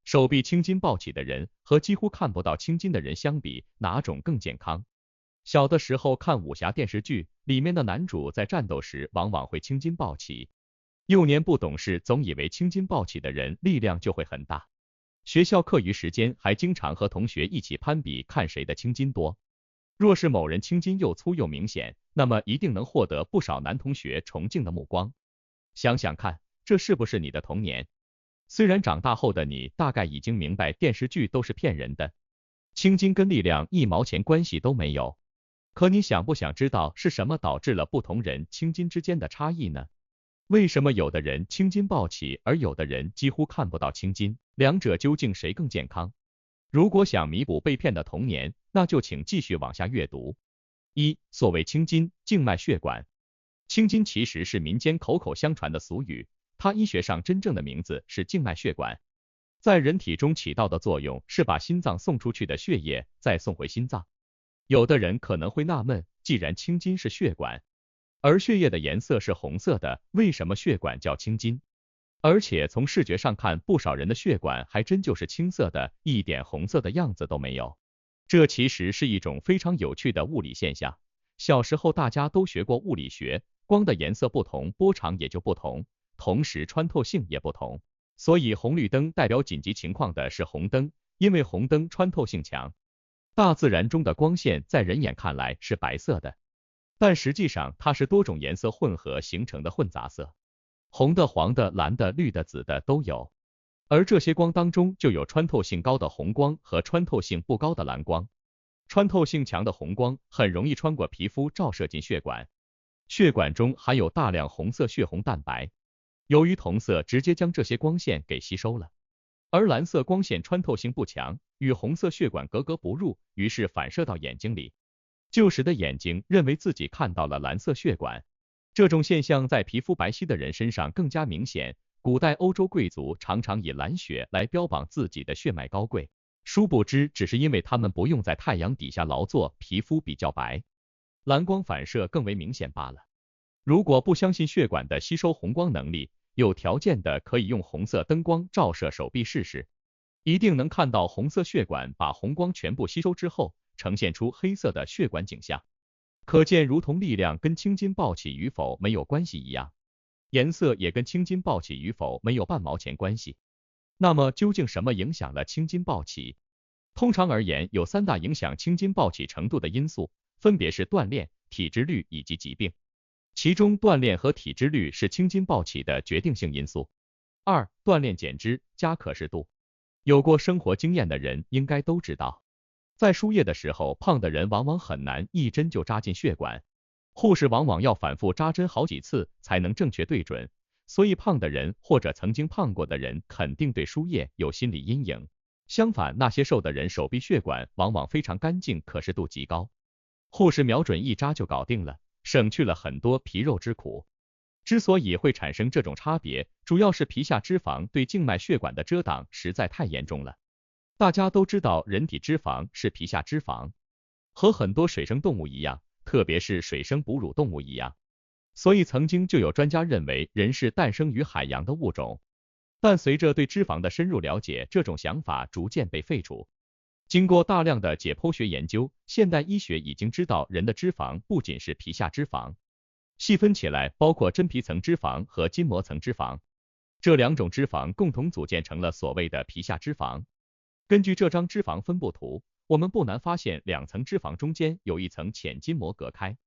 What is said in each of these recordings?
手臂青筋暴起的人和几乎看不到青筋的人相比，哪种更健康？小的时候看武侠电视剧，里面的男主在战斗时往往会青筋暴起。幼年不懂事，总以为青筋暴起的人力量就会很大。学校课余时间还经常和同学一起攀比，看谁的青筋多。若是某人青筋又粗又明显，那么一定能获得不少男同学崇敬的目光。想想看，这是不是你的童年？虽然长大后的你大概已经明白电视剧都是骗人的，青筋跟力量一毛钱关系都没有。可你想不想知道是什么导致了不同人青筋之间的差异呢？为什么有的人青筋暴起，而有的人几乎看不到青筋？两者究竟谁更健康？如果想弥补被骗的童年，那就请继续往下阅读。所谓青筋，静脉血管。青筋其实是民间口口相传的俗语，它医学上真正的名字是静脉血管，在人体中起到的作用是把心脏送出去的血液再送回心脏。有的人可能会纳闷，既然青筋是血管，而血液的颜色是红色的，为什么血管叫青筋？而且从视觉上看，不少人的血管还真就是青色的，一点红色的样子都没有。这其实是一种非常有趣的物理现象。小时候大家都学过物理学，光的颜色不同，波长也就不同，同时穿透性也不同。所以红绿灯代表紧急情况的是红灯，因为红灯穿透性强。大自然中的光线在人眼看来是白色的，但实际上它是多种颜色混合形成的混杂色，红的、黄的、蓝的、绿的、紫的都有。而这些光当中就有穿透性高的红光和穿透性不高的蓝光。穿透性强的红光很容易穿过皮肤照射进血管，血管中含有大量红色血红蛋白，由于同色直接将这些光线给吸收了。而蓝色光线穿透性不强，与红色血管格格不入，于是反射到眼睛里，就使得眼睛认为自己看到了蓝色血管。这种现象在皮肤白皙的人身上更加明显，古代欧洲贵族常常以蓝血来标榜自己的血脉高贵，殊不知只是因为他们不用在太阳底下劳作，皮肤比较白，蓝光反射更为明显罢了。如果不相信血管的吸收红光能力，有条件的可以用红色灯光照射手臂试试，一定能看到红色血管把红光全部吸收之后，呈现出黑色的血管景象。可见如同力量跟青筋暴起与否没有关系一样，颜色也跟青筋暴起与否没有半毛钱关系。那么究竟什么影响了青筋暴起？通常而言，有三大影响青筋暴起程度的因素，分别是锻炼、体脂率以及疾病。其中锻炼和体脂率是青筋暴起的决定性因素。锻炼减脂加可视度。有过生活经验的人应该都知道，在输液的时候，胖的人往往很难一针就扎进血管，护士往往要反复扎针好几次才能正确对准，所以胖的人或者曾经胖过的人肯定对输液有心理阴影。相反，那些瘦的人手臂血管往往非常干净，可视度极高，护士瞄准一扎就搞定了，省去了很多皮肉之苦。之所以会产生这种差别，主要是皮下脂肪对静脉血管的遮挡实在太严重了。大家都知道人体脂肪是皮下脂肪，和很多水生动物一样，特别是水生哺乳动物一样，所以曾经就有专家认为人是诞生于海洋的物种。但随着对脂肪的深入了解，这种想法逐渐被废除。经过大量的解剖学研究，现代医学已经知道人的脂肪不仅是皮下脂肪，细分起来包括真皮层脂肪和筋膜层脂肪，这两种脂肪共同组建成了所谓的皮下脂肪。根据这张脂肪分布图，我们不难发现两层脂肪中间有一层浅筋膜隔开。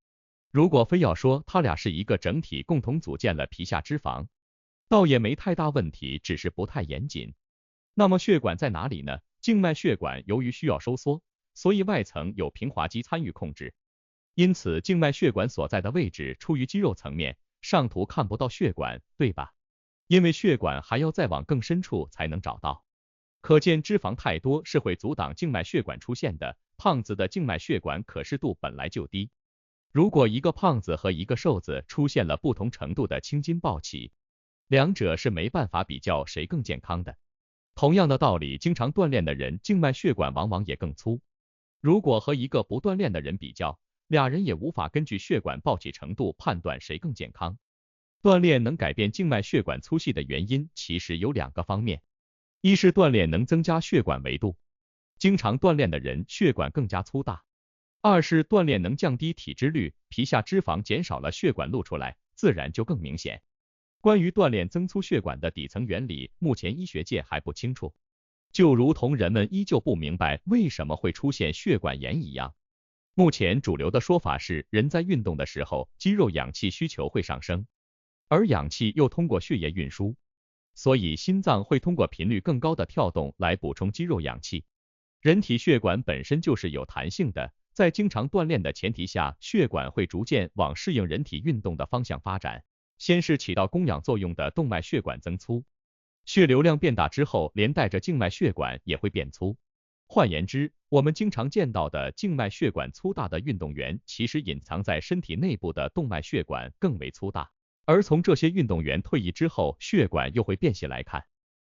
如果非要说它俩是一个整体，共同组建了皮下脂肪，倒也没太大问题，只是不太严谨。那么血管在哪里呢？静脉血管由于需要收缩，所以外层有平滑肌参与控制，因此静脉血管所在的位置处于肌肉层面，上图看不到血管，对吧？因为血管还要再往更深处才能找到。可见脂肪太多是会阻挡静脉血管出现的，胖子的静脉血管可视度本来就低。如果一个胖子和一个瘦子出现了不同程度的青筋暴起，两者是没办法比较谁更健康的。同样的道理，经常锻炼的人静脉血管往往也更粗。如果和一个不锻炼的人比较，俩人也无法根据血管暴起程度判断谁更健康。锻炼能改变静脉血管粗细的原因其实有两个方面。一是锻炼能增加血管维度，经常锻炼的人血管更加粗大；二是锻炼能降低体脂率，皮下脂肪减少了，血管露出来，自然就更明显。关于锻炼增粗血管的底层原理，目前医学界还不清楚，就如同人们依旧不明白为什么会出现血管炎一样。目前主流的说法是，人在运动的时候，肌肉氧气需求会上升，而氧气又通过血液运输，所以心脏会通过频率更高的跳动来补充肌肉氧气。人体血管本身就是有弹性的，在经常锻炼的前提下，血管会逐渐往适应人体运动的方向发展。先是起到供氧作用的动脉血管增粗，血流量变大之后，连带着静脉血管也会变粗。换言之，我们经常见到的静脉血管粗大的运动员，其实隐藏在身体内部的动脉血管更为粗大。而从这些运动员退役之后，血管又会变细来看，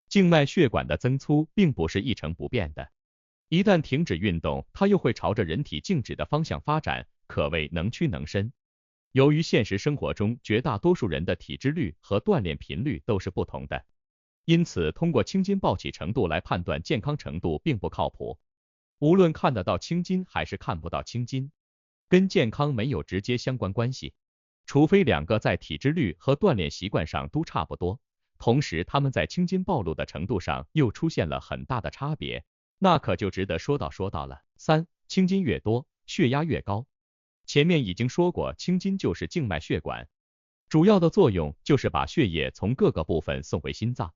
静脉血管的增粗并不是一成不变的。一旦停止运动，它又会朝着人体静止的方向发展，可谓能屈能伸。由于现实生活中绝大多数人的体脂率和锻炼频率都是不同的，因此通过青筋暴起程度来判断健康程度并不靠谱。无论看得到青筋还是看不到青筋，跟健康没有直接相关关系，除非两个在体脂率和锻炼习惯上都差不多，同时他们在青筋暴露的程度上又出现了很大的差别，那可就值得说道了。三、青筋越多，血压越高。前面已经说过，青筋就是静脉血管，主要的作用就是把血液从各个部分送回心脏。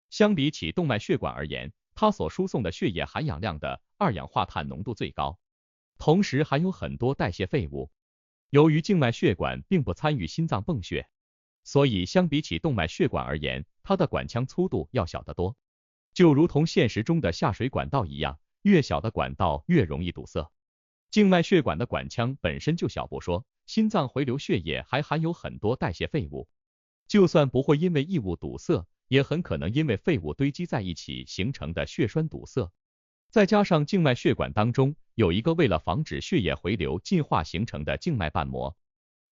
相比起动脉血管而言，它所输送的血液含氧量的二氧化碳浓度最高，同时还有很多代谢废物。由于静脉血管并不参与心脏泵血，所以相比起动脉血管而言，它的管腔粗度要小得多。就如同现实中的下水管道一样，越小的管道越容易堵塞。静脉血管的管腔本身就小不说，心脏回流血液还含有很多代谢废物，就算不会因为异物堵塞，也很可能因为废物堆积在一起形成的血栓堵塞。再加上静脉血管当中有一个为了防止血液回流进化形成的静脉瓣膜，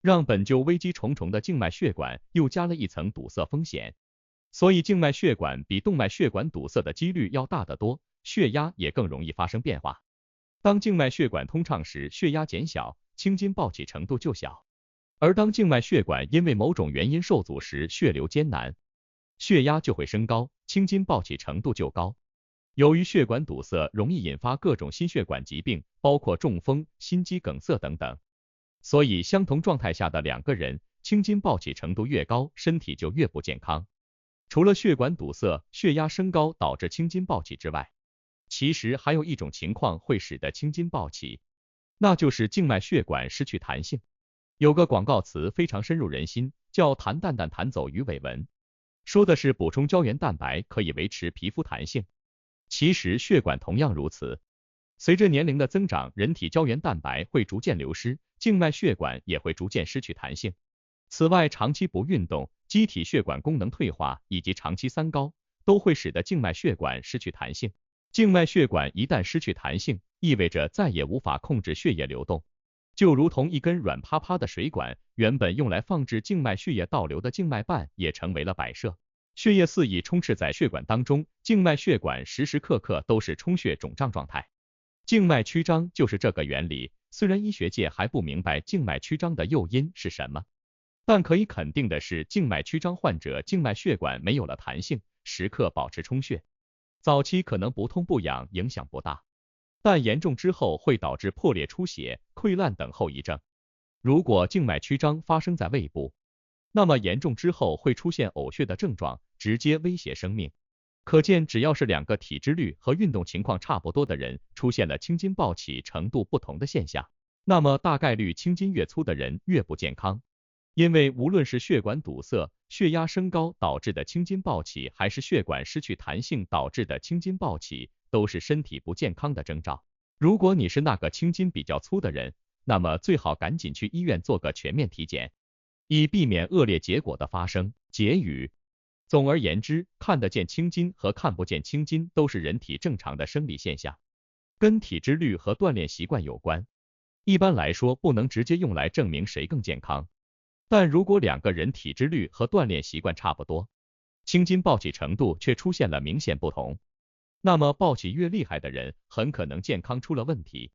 让本就危机重重的静脉血管又加了一层堵塞风险，所以静脉血管比动脉血管堵塞的几率要大得多，血压也更容易发生变化。当静脉血管通畅时，血压减小，青筋暴起程度就小；而当静脉血管因为某种原因受阻时，血流艰难，血压就会升高，青筋暴起程度就高。由于血管堵塞容易引发各种心血管疾病，包括中风、心肌梗塞等等，所以相同状态下的两个人，青筋暴起程度越高，身体就越不健康。除了血管堵塞、血压升高导致青筋暴起之外，其实还有一种情况会使得青筋暴起，那就是静脉血管失去弹性。有个广告词非常深入人心，叫弹蛋蛋弹走鱼尾纹，说的是补充胶原蛋白可以维持皮肤弹性。其实血管同样如此，随着年龄的增长，人体胶原蛋白会逐渐流失，静脉血管也会逐渐失去弹性。此外，长期不运动、机体血管功能退化以及长期三高都会使得静脉血管失去弹性。静脉血管一旦失去弹性，意味着再也无法控制血液流动，就如同一根软趴趴的水管，原本用来放置静脉血液倒流的静脉瓣也成为了摆设，血液肆意充斥在血管当中，静脉血管时时刻刻都是充血肿胀状态。静脉曲张就是这个原理，虽然医学界还不明白静脉曲张的诱因是什么，但可以肯定的是，静脉曲张患者静脉血管没有了弹性，时刻保持充血。早期可能不痛不痒，影响不大，但严重之后会导致破裂、出血、溃烂等后遗症。如果静脉曲张发生在胃部，那么严重之后会出现呕血的症状，直接威胁生命。可见，只要是两个体脂率和运动情况差不多的人，出现了青筋暴起程度不同的现象，那么大概率青筋越粗的人越不健康。因为无论是血管堵塞、血压升高导致的青筋暴起，还是血管失去弹性导致的青筋暴起，都是身体不健康的征兆。如果你是那个青筋比较粗的人，那么最好赶紧去医院做个全面体检，以避免恶劣结果的发生。结语：总而言之，看得见青筋和看不见青筋都是人体正常的生理现象，跟体脂率和锻炼习惯有关。一般来说，不能直接用来证明谁更健康。但如果两个人体脂率和锻炼习惯差不多，青筋暴起程度却出现了明显不同。那么暴起越厉害的人，很可能健康出了问题。